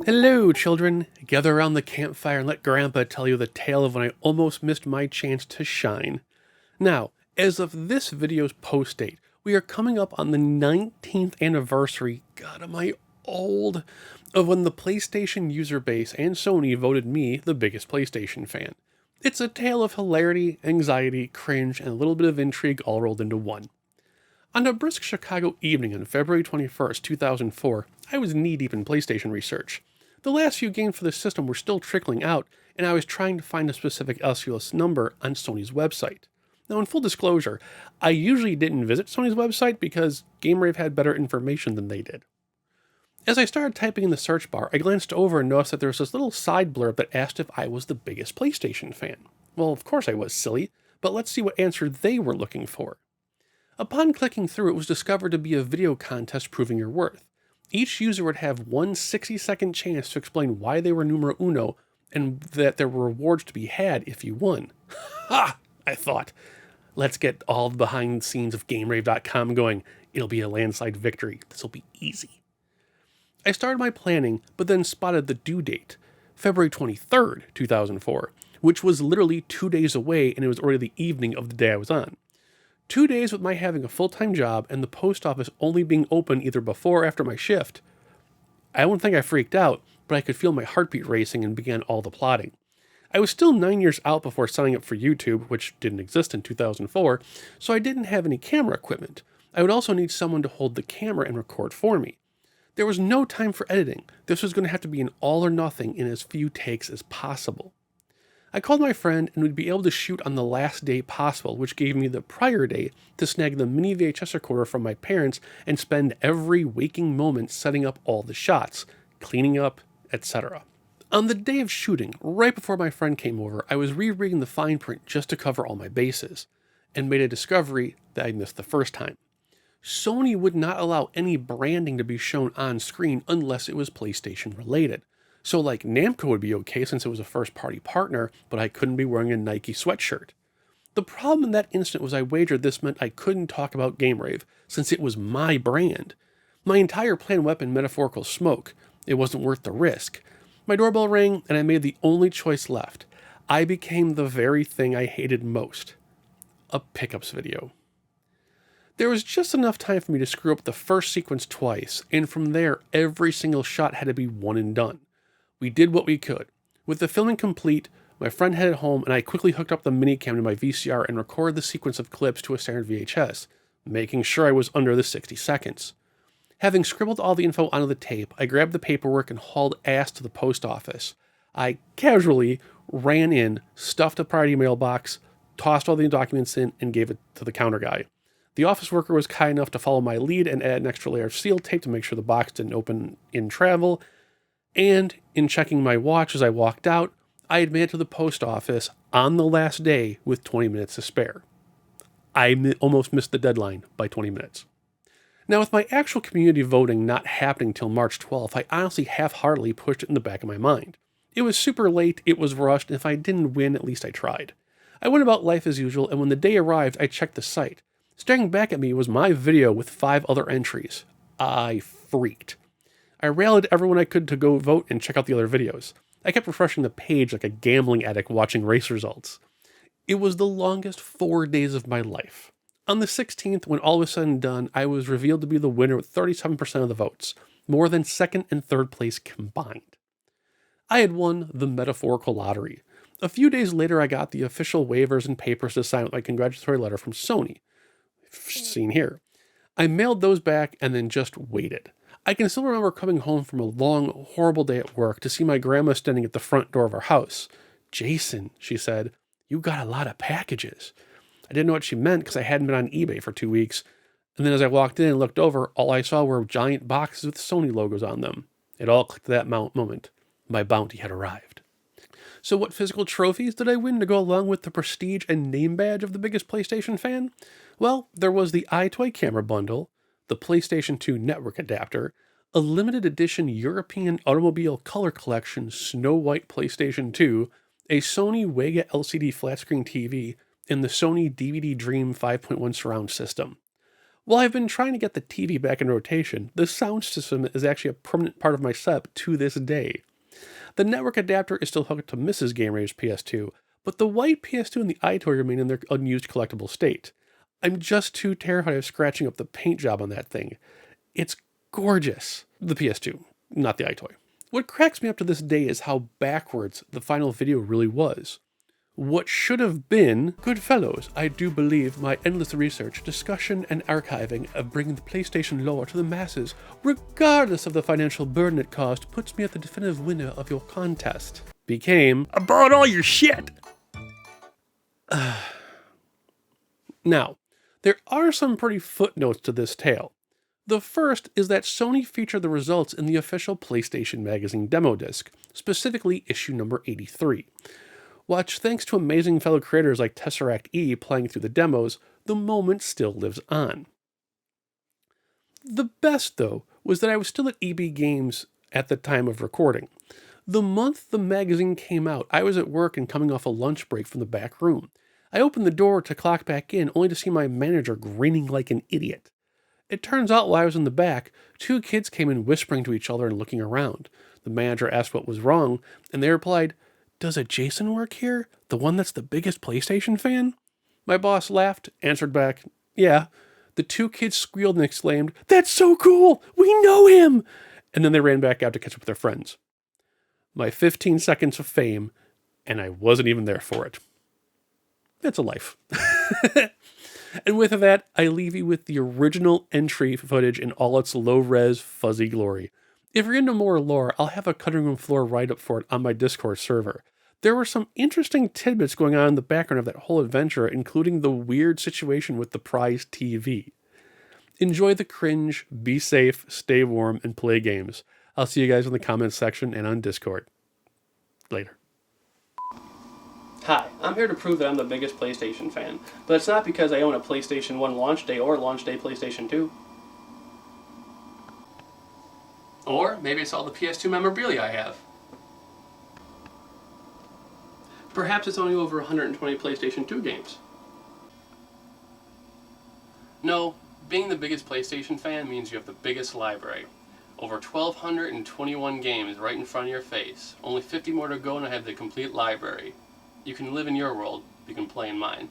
Hello, children. Gather around the campfire and let Grandpa tell you the tale of when I almost missed my chance to shine. Now, as of this video's post date, we are coming up on the 19th anniversary, God am I old, of when the PlayStation user base and Sony voted me the biggest PlayStation fan. It's a tale of hilarity, anxiety, cringe, and a little bit of intrigue all rolled into one. On a brisk Chicago evening on February 21st, 2004, I was knee-deep in PlayStation research. The last few games for the system were still trickling out, and I was trying to find a specific LCS number on Sony's website. Now, in full disclosure, I usually didn't visit Sony's website because Game-Rave had better information than they did. As I started typing in the search bar, I glanced over and noticed that there was this little side blurb that asked if I was the biggest PlayStation fan. Well, of course I was, silly, but let's see what answer they were looking for. Upon clicking through, it was discovered to be a video contest proving your worth. Each user would have one 60-second chance to explain why they were numero uno and that there were rewards to be had if you won. Ha! I thought. Let's get all the behind the scenes of Game-Rave.com going. It'll be a landslide victory. This'll be easy. I started my planning, but then spotted the due date, February 23rd, 2004, which was literally 2 days away, and it was already the evening of the day I was on. 2 days with my having a full-time job and the post office only being open either before or after my shift. I don't think I freaked out, but I could feel my heartbeat racing and began all the plotting. I was still 9 years out before signing up for YouTube, which didn't exist in 2004, so I didn't have any camera equipment. I would also need someone to hold the camera and record for me. There was no time for editing. This was going to have to be an all or nothing in as few takes as possible. I called my friend and would be able to shoot on the last day possible, which gave me the prior day to snag the mini VHS recorder from my parents and spend every waking moment setting up all the shots, cleaning up, etc. On the day of shooting, right before my friend came over, I was rereading the fine print just to cover all my bases, and made a discovery that I missed the first time. Sony would not allow any branding to be shown on screen unless it was PlayStation related. So like Namco would be okay since it was a first-party partner, but I couldn't be wearing a Nike sweatshirt. The problem in that instant was I wagered this meant I couldn't talk about Game-Rave, since it was my brand. My entire plan went up in metaphorical smoke. It wasn't worth the risk. My doorbell rang, and I made the only choice left. I became the very thing I hated most. A pickups video. There was just enough time for me to screw up the first sequence twice, and from there, every single shot had to be one and done. We did what we could. With the filming complete, my friend headed home and I quickly hooked up the minicam to my VCR and recorded the sequence of clips to a standard VHS, making sure I was under the 60 seconds. Having scribbled all the info onto the tape, I grabbed the paperwork and hauled ass to the post office. I casually ran in, stuffed a priority mailbox, tossed all the documents in, and gave it to the counter guy. The office worker was kind enough to follow my lead and add an extra layer of seal tape to make sure the box didn't open in travel. And in checking my watch as I walked out, I had made it to the post office on the last day with 20 minutes to spare. I almost missed the deadline by 20 minutes. Now, with my actual community voting not happening till March 12th, I honestly half-heartedly pushed it in the back of my mind. It was super late, it was rushed, and if I didn't win, at least I tried. I went about life as usual, and when the day arrived, I checked the site. Staring back at me was my video with 5 other entries. I freaked. I rallied everyone I could to go vote and check out the other videos. I kept refreshing the page like a gambling addict watching race results. It was the longest 4 days of my life. On the 16th, when all was said and done, I was revealed to be the winner with 37% of the votes, more than second and third place combined. I had won the metaphorical lottery. A few days later, I got the official waivers and papers to sign with my congratulatory letter from Sony. Seen here. I mailed those back and then just waited. I can still remember coming home from a long, horrible day at work to see my grandma standing at the front door of our house. "Jason," she said, "you got a lot of packages." I didn't know what she meant because I hadn't been on eBay for 2 weeks. And then as I walked in and looked over, all I saw were giant boxes with Sony logos on them. It all clicked at that moment. My bounty had arrived. So what physical trophies did I win to go along with the prestige and name badge of the biggest PlayStation fan? Well, there was the iToy camera bundle, the PlayStation 2 network adapter, a limited edition European automobile color collection Snow White PlayStation 2, a Sony Wega LCD flat screen TV, and the Sony DVD Dream 5.1 surround system. While I've been trying to get the TV back in rotation, the sound system is actually a permanent part of my setup to this day. The network adapter is still hooked to Mrs. Game-Rave's PS2, but the white PS2 and the iToy remain in their unused collectible state. I'm just too terrified of scratching up the paint job on that thing. It's gorgeous. The PS2, not the iToy. What cracks me up to this day is how backwards the final video really was. What should have been, good fellows, I do believe my endless research, discussion, and archiving of bringing the PlayStation lore to the masses, regardless of the financial burden it caused, puts me at the definitive winner of your contest, became, I bought all your shit! Now, there are some pretty footnotes to this tale. The first is that Sony featured the results in the official PlayStation Magazine demo disc, specifically issue number 83. Which, thanks to amazing fellow creators like TeseractE playing through the demos, the moment still lives on. The best, though, was that I was still at EB Games at the time of recording. The month the magazine came out, I was at work and coming off a lunch break from the back room. I opened the door to clock back in, only to see my manager grinning like an idiot. It turns out while I was in the back, two kids came in whispering to each other and looking around. The manager asked what was wrong, and they replied, "Does a Jason work here? The one that's the biggest PlayStation fan?" My boss laughed, answered back, "Yeah." The two kids squealed and exclaimed, "That's so cool! We know him!" And then they ran back out to catch up with their friends. My 15 seconds of fame, and I wasn't even there for it. That's a life. And with that, I leave you with the original entry footage in all its low-res, fuzzy glory. If you're into more lore, I'll have a cutting room floor write-up for it on my Discord server. There were some interesting tidbits going on in the background of that whole adventure, including the weird situation with the prize TV. Enjoy the cringe, be safe, stay warm, and play games. I'll see you guys in the comments section and on Discord. Later. Hi, I'm here to prove that I'm the biggest PlayStation fan, but it's not because I own a PlayStation 1 launch day or launch day PlayStation 2. Or maybe it's all the PS2 memorabilia I have. Perhaps it's only over 120 PlayStation 2 games. No, being the biggest PlayStation fan means you have the biggest library. Over 1,221 games right in front of your face. Only 50 more to go and I have the complete library. You can live in your world, you can play in mine.